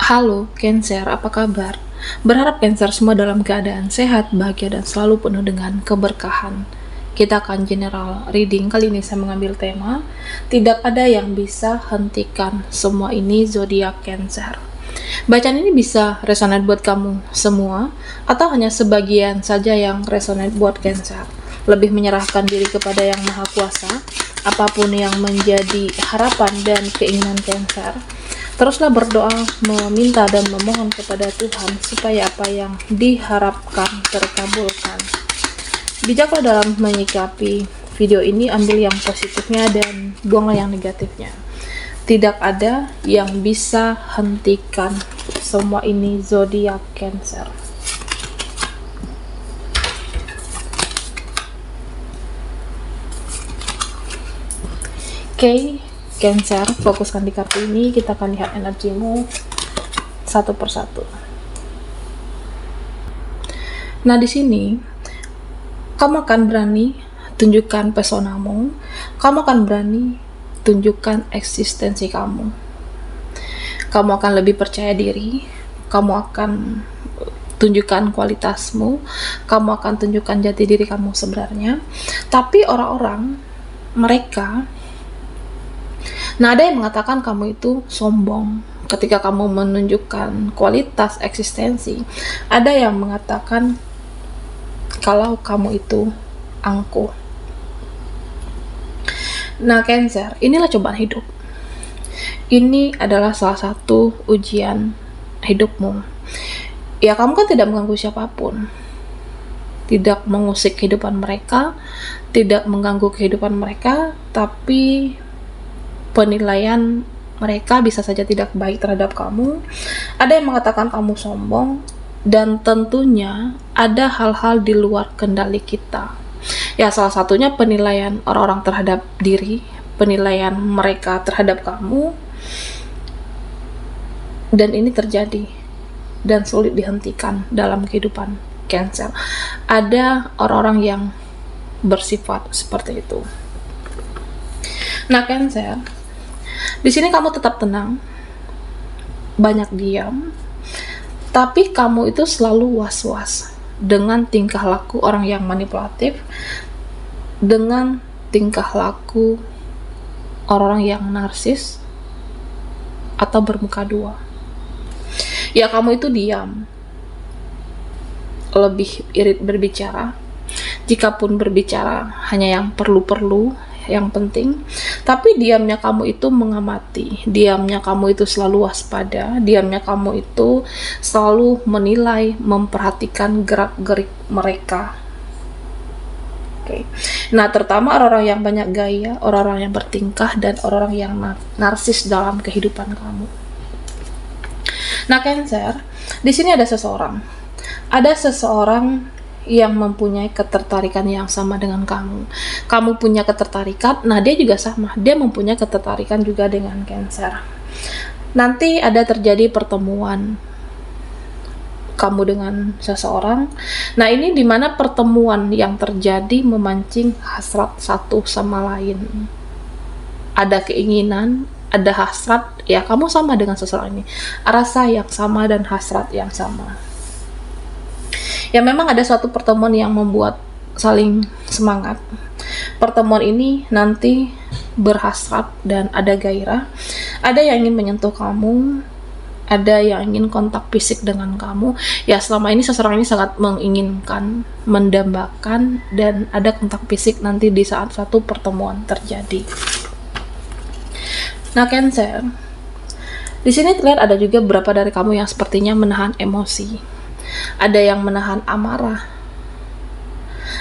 Halo, Cancer, apa kabar? Berharap Cancer semua dalam keadaan sehat, bahagia, dan selalu penuh dengan keberkahan. Kita akan general reading. Kali ini saya mengambil tema tidak ada yang bisa hentikan semua ini zodiak Cancer. Bacaan ini bisa resonate buat kamu semua atau hanya sebagian saja yang resonate buat Cancer. Lebih menyerahkan diri kepada yang Maha Kuasa, apapun yang menjadi harapan dan keinginan Cancer. Teruslah berdoa, meminta dan memohon kepada Tuhan supaya apa yang diharapkan terkabulkan. Bijaklah dalam menyikapi video ini, ambil yang positifnya dan buanglah yang negatifnya. Tidak ada yang bisa hentikan semua ini zodiak Cancer. Oke. Cancer, fokuskan di kartu ini. Kita akan lihat energimu satu persatu. Nah, di sini kamu akan berani tunjukkan pesonamu. Kamu akan berani tunjukkan eksistensi kamu. Kamu akan lebih percaya diri. Kamu akan tunjukkan kualitasmu. Kamu akan tunjukkan jati diri kamu sebenarnya. Tapi orang-orang mereka, nah, ada yang mengatakan kamu itu sombong ketika kamu menunjukkan kualitas eksistensi. Ada yang mengatakan kalau kamu itu angkuh. Nah, Cancer, inilah cobaan hidup. Ini adalah salah satu ujian hidupmu. Ya, kamu kan tidak mengganggu siapapun. Tidak mengusik kehidupan mereka, tidak mengganggu kehidupan mereka, tapi penilaian mereka bisa saja tidak baik terhadap kamu. Ada yang mengatakan kamu sombong, dan tentunya ada hal-hal di luar kendali kita. Ya, salah satunya penilaian orang-orang terhadap diri, penilaian mereka terhadap kamu, dan ini terjadi dan sulit dihentikan dalam kehidupan Cancer. Ada orang-orang yang bersifat seperti itu. Nah, Cancer, di sini kamu tetap tenang, banyak diam, tapi kamu itu selalu was-was dengan tingkah laku orang yang manipulatif, dengan tingkah laku orang-orang yang narsis atau bermuka dua. Ya, kamu itu diam, lebih irit berbicara, jikapun berbicara hanya yang perlu-perlu, yang penting. Tapi diamnya kamu itu mengamati, diamnya kamu itu selalu waspada, diamnya kamu itu selalu menilai, memperhatikan gerak-gerik mereka. Oke. Nah, terutama orang-orang yang banyak gaya, orang-orang yang bertingkah, dan orang-orang yang narsis dalam kehidupan kamu. Nah, Cancer, di sini ada seseorang yang mempunyai ketertarikan yang sama dengan kamu. Kamu punya ketertarikan, nah dia juga sama. Dia mempunyai ketertarikan juga dengan Cancer. Nanti ada terjadi pertemuan kamu dengan seseorang. Nah, ini dimana pertemuan yang terjadi memancing hasrat satu sama lain. Ada keinginan, ada hasrat, ya kamu sama dengan seseorang ini. Rasa yang sama dan hasrat yang sama. Ya, memang ada suatu pertemuan yang membuat saling semangat. Pertemuan ini nanti berhasrat dan ada gairah. Ada yang ingin menyentuh kamu, ada yang ingin kontak fisik dengan kamu. Ya, selama ini seseorang ini sangat menginginkan, mendambakan, dan ada kontak fisik nanti di saat satu pertemuan terjadi. Nah, Cancer, di sini terlihat ada juga beberapa dari kamu yang sepertinya menahan emosi. Ada yang menahan amarah,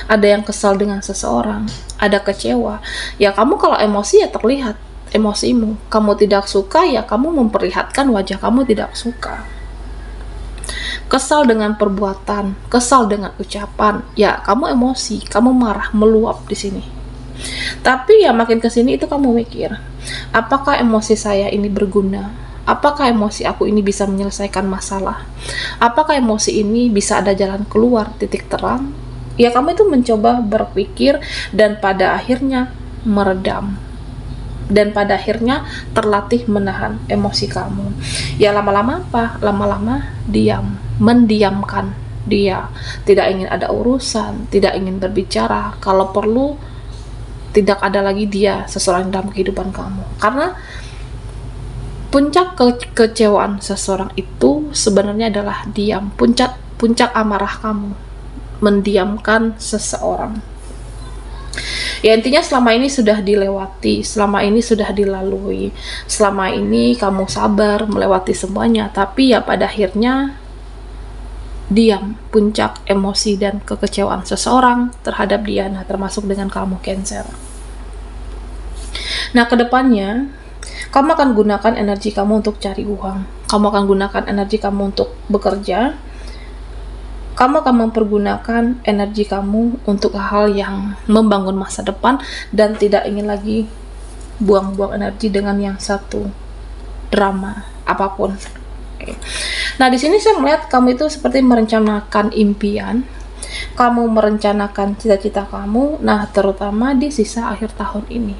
ada yang kesal dengan seseorang, ada kecewa. Ya, kamu kalau emosi ya terlihat emosimu. Kamu tidak suka, ya kamu memperlihatkan wajah kamu tidak suka. Kesal dengan perbuatan, kesal dengan ucapan, ya kamu emosi, kamu marah, meluap di sini. Tapi ya makin kesini itu kamu mikir, apakah emosi saya ini berguna? Apakah emosi aku ini bisa menyelesaikan masalah? Apakah emosi ini bisa ada jalan keluar, titik terang? Ya, kamu itu mencoba berpikir dan pada akhirnya meredam. dan pada akhirnya terlatih menahan emosi kamu. Ya lama-lama apa? Lama-lama diam, mendiamkan dia, tidak ingin ada urusan, tidak ingin berbicara, kalau perlu tidak ada lagi dia seseorang dalam kehidupan kamu. Karena puncak kekecewaan seseorang itu sebenarnya adalah diam. Puncak amarah kamu mendiamkan seseorang. Ya intinya selama ini sudah dilewati, selama ini sudah dilalui, selama ini kamu sabar melewati semuanya, tapi ya pada akhirnya diam, puncak emosi dan kekecewaan seseorang terhadap dia, nah termasuk dengan kamu Cancer. Nah kedepannya kamu akan gunakan energi kamu untuk cari uang, kamu akan gunakan energi kamu untuk bekerja, kamu akan mempergunakan energi kamu untuk hal yang membangun masa depan dan tidak ingin lagi buang-buang energi dengan yang satu drama apapun. Nah di sini saya melihat kamu itu seperti merencanakan impian, kamu merencanakan cita-cita kamu, nah terutama di sisa akhir tahun ini,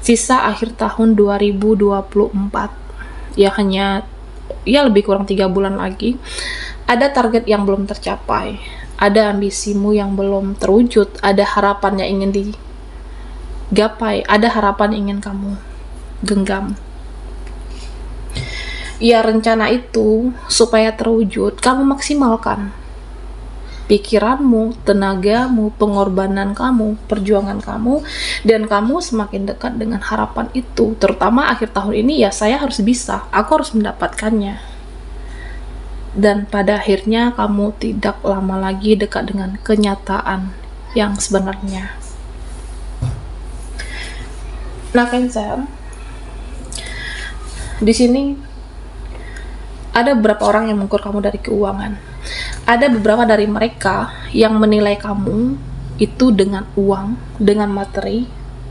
sisa akhir tahun 2024, ya hanya ya lebih kurang 3 bulan lagi. Ada target yang belum tercapai, ada ambisimu yang belum terwujud, ada harapan yang ingin digapai, ada harapan yang ingin kamu genggam. Ya rencana itu supaya terwujud, kamu maksimalkan pikiranmu, tenagamu, pengorbanan kamu, perjuangan kamu, dan kamu semakin dekat dengan harapan itu. Terutama akhir tahun ini ya saya harus bisa, aku harus mendapatkannya. Dan pada akhirnya kamu tidak lama lagi dekat dengan kenyataan yang sebenarnya. Nah Cancer, di sini ada beberapa orang yang mengukur kamu dari keuangan. Ada beberapa dari mereka yang menilai kamu itu dengan uang, dengan materi,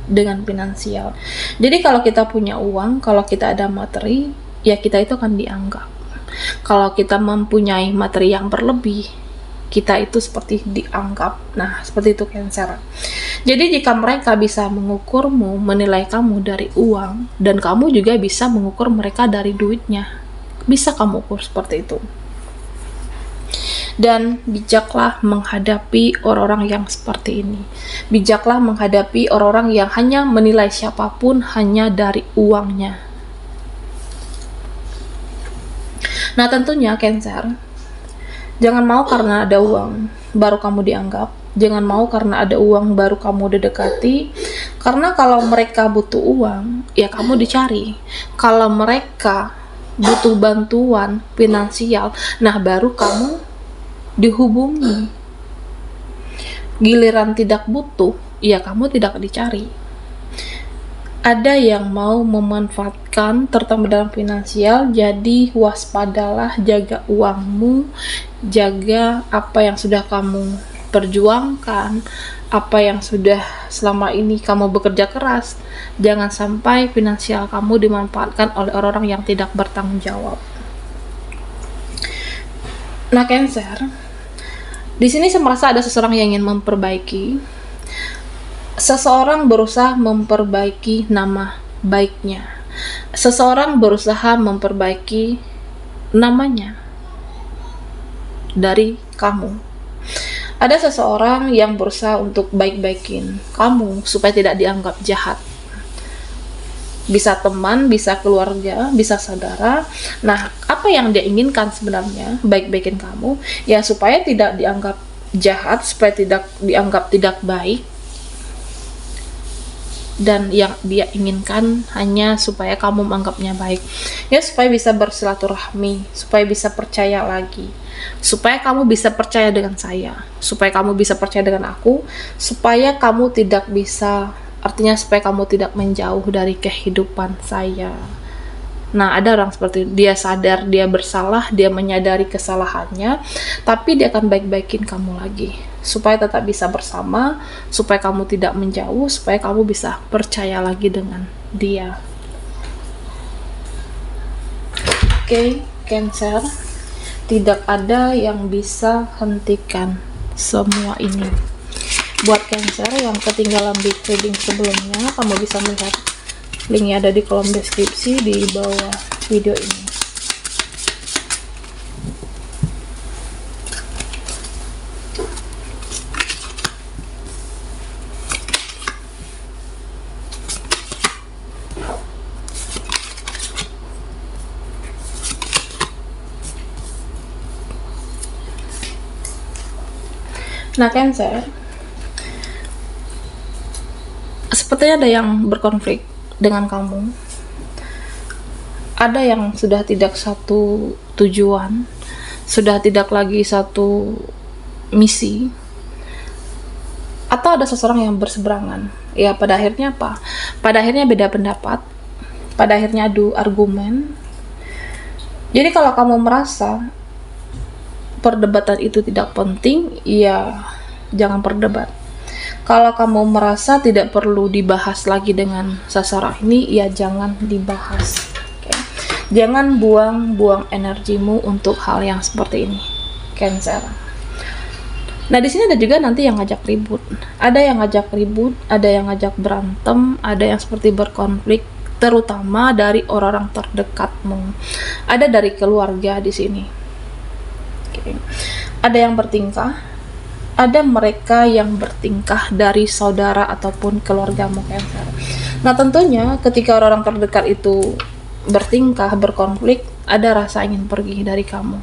dengan finansial. Jadi kalau kita punya uang, kalau kita ada materi, ya kita itu akan dianggap. Kalau kita mempunyai materi yang berlebih, kita itu seperti dianggap. Nah, seperti itu Cancer. Jadi jika mereka bisa mengukurmu, menilai kamu dari uang, dan kamu juga bisa mengukur mereka dari duitnya. Bisa kamu ukur seperti itu. Dan bijaklah menghadapi orang-orang yang seperti ini. Bijaklah menghadapi orang-orang yang hanya menilai siapapun hanya dari uangnya. Nah tentunya Cancer, jangan mau karena ada uang baru kamu dianggap. Jangan mau karena ada uang baru kamu didekati. Karena kalau mereka butuh uang, ya kamu dicari. Kalau mereka butuh bantuan finansial, nah baru kamu dihubungi. Giliran tidak butuh, ya kamu tidak dicari. Ada yang mau memanfaatkan terutama dalam finansial, jadi waspadalah, jaga uangmu, jaga apa yang sudah kamu perjuangkan, apa yang sudah selama ini kamu bekerja keras. Jangan sampai finansial kamu dimanfaatkan oleh orang-orang yang tidak bertanggung jawab. Nah Cancer, di sini saya merasa ada seseorang yang ingin memperbaiki. Seseorang berusaha memperbaiki nama baiknya. Seseorang berusaha memperbaiki namanya dari kamu. Ada seseorang yang berusaha untuk baik-baikin kamu supaya tidak dianggap jahat. Bisa teman, bisa keluarga, bisa saudara. Nah, apa yang dia inginkan sebenarnya baik-baikin kamu, ya supaya tidak dianggap jahat, supaya tidak dianggap tidak baik. Dan yang dia inginkan hanya supaya kamu menganggapnya baik, ya supaya bisa bersilaturahmi, supaya bisa percaya lagi, supaya kamu bisa percaya dengan saya, supaya kamu bisa percaya dengan aku, supaya kamu tidak bisa, artinya supaya kamu tidak menjauh dari kehidupan saya. Nah ada orang seperti itu, dia sadar dia bersalah, dia menyadari kesalahannya, tapi dia akan baik-baikin kamu lagi supaya tetap bisa bersama, supaya kamu tidak menjauh, supaya kamu bisa percaya lagi dengan dia. Oke, Cancer, tidak ada yang bisa hentikan semua ini. Buat Cancer yang ketinggalan di reading sebelumnya, kamu bisa melihat Linknya ada di kolom deskripsi di bawah video ini. Nah, Cancer, sepertinya ada yang berkonflik dengan kamu. Ada yang sudah tidak satu tujuan, sudah tidak lagi satu misi, atau ada seseorang yang berseberangan. Ya, pada akhirnya apa? Pada akhirnya beda pendapat, pada akhirnya adu argumen. Jadi kalau kamu merasa perdebatan itu tidak penting, ya jangan berdebat. Kalau kamu merasa tidak perlu dibahas lagi dengan seseorang ini, ya jangan dibahas. Okay? Jangan buang-buang energimu untuk hal yang seperti ini, Cancer. Nah, di sini ada juga nanti yang ngajak ribut. Ada yang ngajak ribut, ada yang ngajak berantem, ada yang seperti berkonflik, terutama dari orang-orang terdekatmu. Ada dari keluarga di sini. Ada yang bertingkah, ada mereka yang bertingkah dari saudara ataupun keluargamu, Cancer. Nah, tentunya ketika orang-orang terdekat itu bertingkah, berkonflik, ada rasa ingin pergi dari kamu,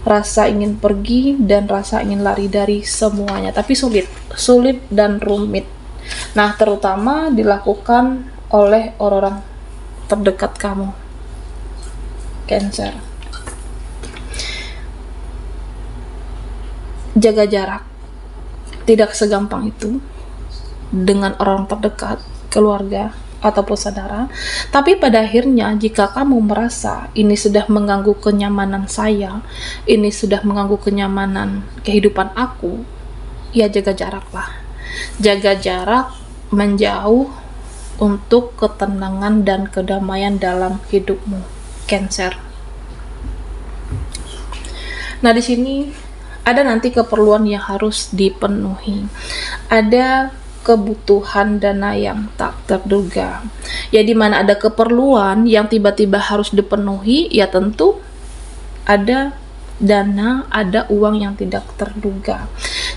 rasa ingin pergi dan rasa ingin lari dari semuanya, tapi sulit dan rumit. Nah, terutama dilakukan oleh orang-orang terdekat kamu, Cancer. Jaga jarak. Tidak segampang itu dengan orang terdekat, keluarga, ataupun saudara. Tapi pada akhirnya jika kamu merasa ini sudah mengganggu kenyamanan saya, ini sudah mengganggu kenyamanan kehidupan aku, ya jaga jaraklah. Jaga jarak, menjauh untuk ketenangan dan kedamaian dalam hidupmu, Cancer. Nah, di sini ada nanti keperluan yang harus dipenuhi. Ada kebutuhan dana yang tak terduga. Ya, di mana ada keperluan yang tiba-tiba harus dipenuhi, ya tentu ada dana, ada uang yang tidak terduga.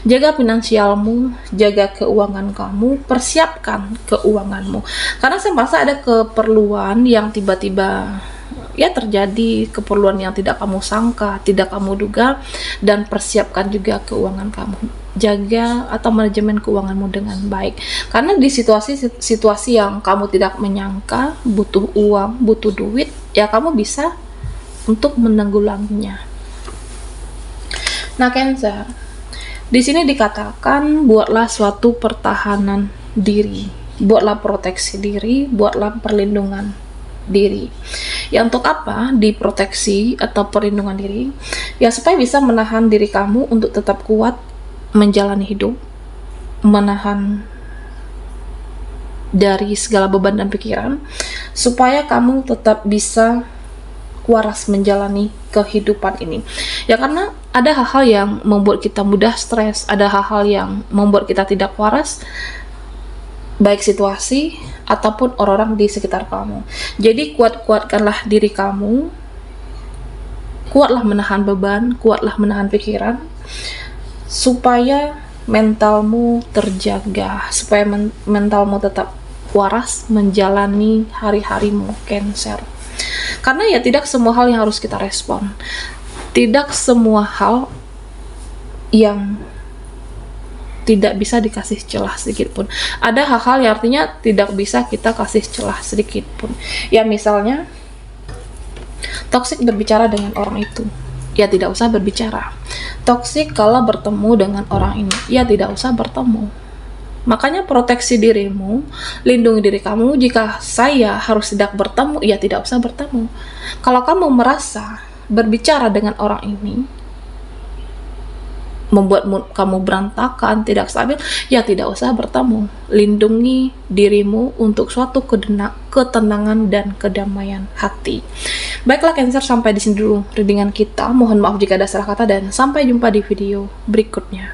Jaga finansialmu, jaga keuangan kamu, persiapkan keuanganmu. Karena saya merasa ada keperluan yang tiba-tiba ya terjadi, keperluan yang tidak kamu sangka, tidak kamu duga, dan persiapkan juga keuangan kamu. Jaga atau manajemen keuanganmu dengan baik. Karena di situasi yang kamu tidak menyangka, butuh uang, butuh duit, ya kamu bisa untuk menanggulanginya. Nah, Cancer, di sini dikatakan buatlah suatu pertahanan diri, buatlah proteksi diri, buatlah perlindungan diri. Ya, untuk apa diproteksi atau perlindungan diri? Ya, supaya bisa menahan diri kamu untuk tetap kuat menjalani hidup, menahan dari segala beban dan pikiran, supaya kamu tetap bisa waras menjalani kehidupan ini. Ya, karena ada hal-hal yang membuat kita mudah stres, ada hal-hal yang membuat kita tidak waras, baik situasi ataupun orang-orang di sekitar kamu. Jadi kuatkanlah diri kamu, kuatlah menahan beban, kuatlah menahan pikiran, supaya mentalmu terjaga, supaya mentalmu tetap waras menjalani hari-harimu, Cancer. Karena ya tidak semua hal yang harus kita respon, tidak semua hal yang tidak bisa dikasih celah sedikit pun. Ada hal-hal yang artinya tidak bisa kita kasih celah sedikit pun. Ya, misalnya toksik berbicara dengan orang itu, ya tidak usah berbicara. Toksik kalau bertemu dengan orang ini, ya tidak usah bertemu. Makanya proteksi dirimu, lindungi diri kamu. Jika saya harus tidak bertemu, ya tidak usah bertemu. Kalau kamu merasa berbicara dengan orang ini membuat kamu berantakan, tidak stabil, ya tidak usah bertemu. Lindungi dirimu untuk suatu ketenangan dan kedamaian hati. Baiklah, Cancer, sampai di sini dulu readingan kita. Mohon maaf jika ada salah kata dan sampai jumpa di video berikutnya.